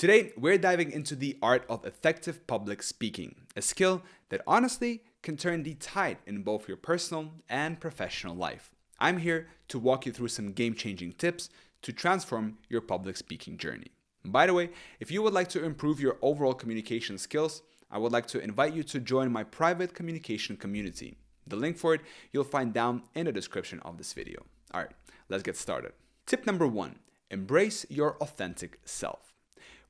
Today, we're diving into the art of effective public speaking, a skill that honestly can turn the tide in both your personal and professional life. I'm here to walk you through some game-changing tips to transform your public speaking journey. And by the way, if you would like to improve your overall communication skills, I would like to invite you to join my private communication community. The link for it you'll find down in the description of this video. All right, let's get started. Tip number 1, embrace your authentic self.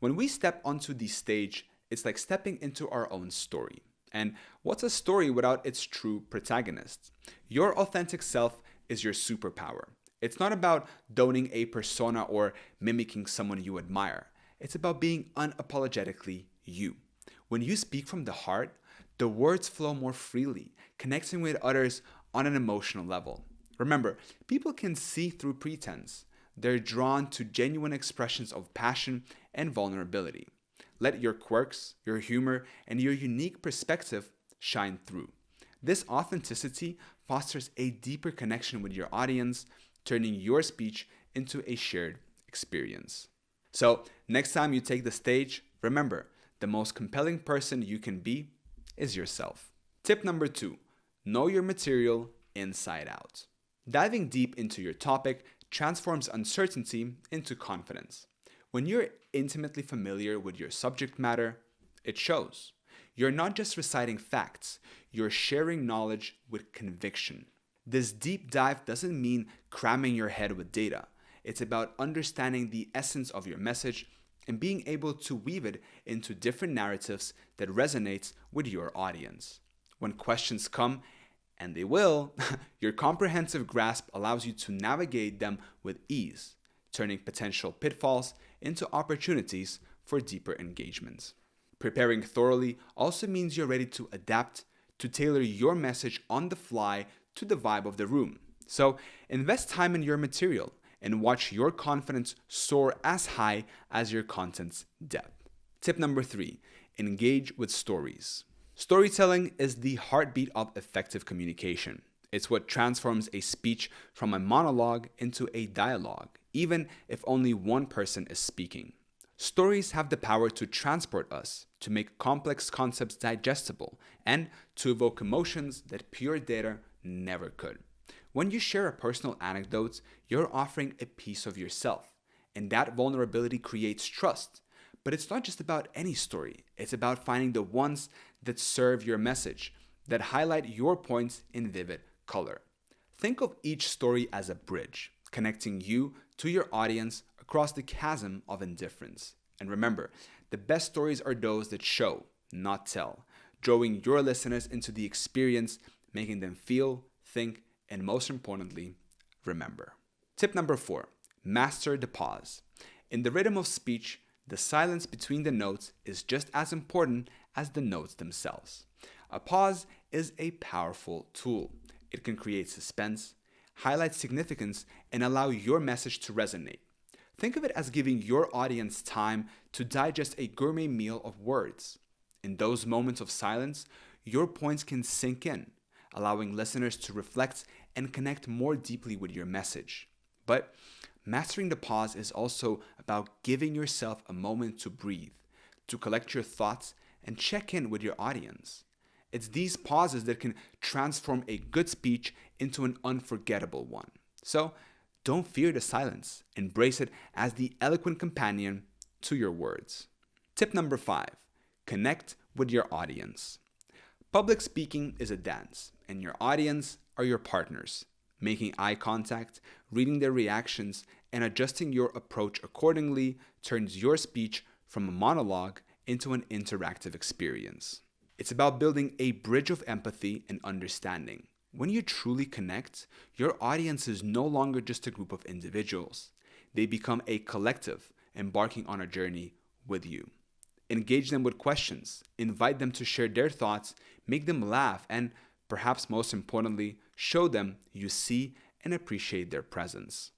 When we step onto the stage, it's like stepping into our own story. And what's a story without its true protagonist? Your authentic self is your superpower. It's not about donning a persona or mimicking someone you admire. It's about being unapologetically you. When you speak from the heart, the words flow more freely, connecting with others on an emotional level. Remember, people can see through pretense. They're drawn to genuine expressions of passion and vulnerability. Let your quirks, your humor, and your unique perspective shine through. This authenticity fosters a deeper connection with your audience, turning your speech into a shared experience. So, next time you take the stage, remember, the most compelling person you can be is yourself. Tip number 2, know your material inside out. Diving deep into your topic transforms uncertainty into confidence. When you're intimately familiar with your subject matter, it shows. You're not just reciting facts, you're sharing knowledge with conviction. This deep dive doesn't mean cramming your head with data. It's about understanding the essence of your message and being able to weave it into different narratives that resonates with your audience. When questions come, and they will, your comprehensive grasp allows you to navigate them with ease, turning potential pitfalls into opportunities for deeper engagements. Preparing thoroughly also means you're ready to adapt, to tailor your message on the fly to the vibe of the room. So invest time in your material and watch your confidence soar as high as your content's depth. Tip number 3, engage with stories. Storytelling is the heartbeat of effective communication. It's what transforms a speech from a monologue into a dialogue, even if only one person is speaking. Stories have the power to transport us, to make complex concepts digestible, and to evoke emotions that pure data never could. When you share a personal anecdote, you're offering a piece of yourself, and that vulnerability creates trust. But it's not just about any story. It's about finding the ones that serve your message, that highlight your points in vivid color. Think of each story as a bridge, connecting you to your audience across the chasm of indifference. And remember, the best stories are those that show, not tell, drawing your listeners into the experience, making them feel, think, and most importantly, remember. Tip number 4, master the pause. In the rhythm of speech, the silence between the notes is just as important as the notes themselves. A pause is a powerful tool. It can create suspense, highlight significance, and allow your message to resonate. Think of it as giving your audience time to digest a gourmet meal of words. In those moments of silence, your points can sink in, allowing listeners to reflect and connect more deeply with your message. But mastering the pause is also about giving yourself a moment to breathe, to collect your thoughts and check in with your audience. It's these pauses that can transform a good speech into an unforgettable one. So don't fear the silence. Embrace it as the eloquent companion to your words. Tip number 5, connect with your audience. Public speaking is a dance, and your audience are your partners. Making eye contact, reading their reactions, and adjusting your approach accordingly turns your speech from a monologue into an interactive experience. It's about building a bridge of empathy and understanding. When you truly connect, your audience is no longer just a group of individuals. They become a collective embarking on a journey with you. Engage them with questions, invite them to share their thoughts, make them laugh, and perhaps most importantly, show them you see and appreciate their presence.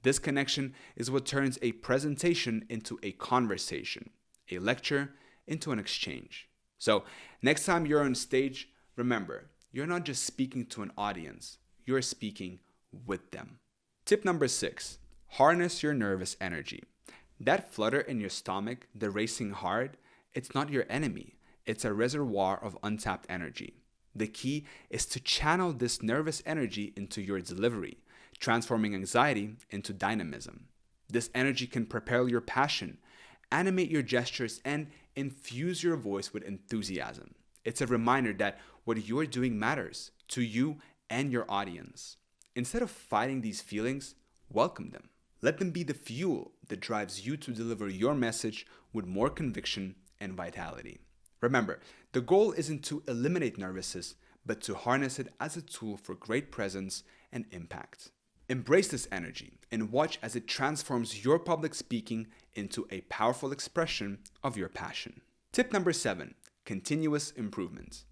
This connection is what turns a presentation into a conversation, a lecture into an exchange. So, next time you're on stage, remember, you're not just speaking to an audience, you're speaking with them. Tip number 6, harness your nervous energy. That flutter in your stomach, the racing heart, it's not your enemy. It's a reservoir of untapped energy. The key is to channel this nervous energy into your delivery, transforming anxiety into dynamism. This energy can propel your passion, animate your gestures, and infuse your voice with enthusiasm. It's a reminder that what you're doing matters to you and your audience. Instead of fighting these feelings, welcome them. Let them be the fuel that drives you to deliver your message with more conviction and vitality. Remember, the goal isn't to eliminate nervousness, but to harness it as a tool for great presence and impact. Embrace this energy and watch as it transforms your public speaking into a powerful expression of your passion. Tip number 7, continuous improvement.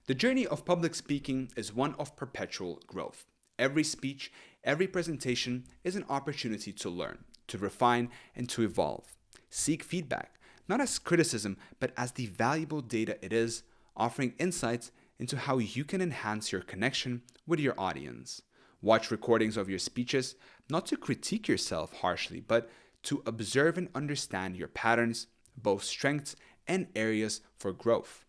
The journey of public speaking is one of perpetual growth. Every speech, every presentation is an opportunity to learn, to refine, and to evolve. Seek feedback, not as criticism, but as the valuable data it is, offering insights into how you can enhance your connection with your audience. Watch recordings of your speeches, not to critique yourself harshly, but to observe and understand your patterns, both strengths and areas for growth.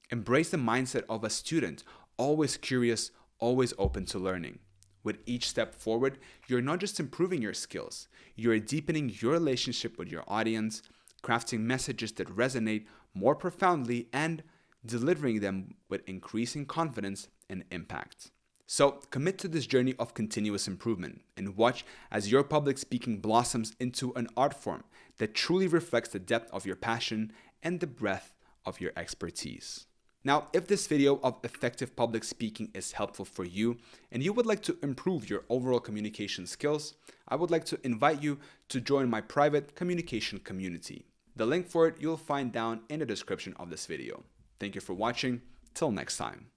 Embrace the mindset of a student, always curious, always open to learning. With each step forward, you're not just improving your skills, you're deepening your relationship with your audience, crafting messages that resonate more profoundly, and delivering them with increasing confidence and impact. So commit to this journey of continuous improvement and watch as your public speaking blossoms into an art form that truly reflects the depth of your passion and the breadth of your expertise. Now, if this video of effective public speaking is helpful for you and you would like to improve your overall communication skills, I would like to invite you to join my private communication community. The link for it you'll find down in the description of this video. Thank you for watching. Till next time.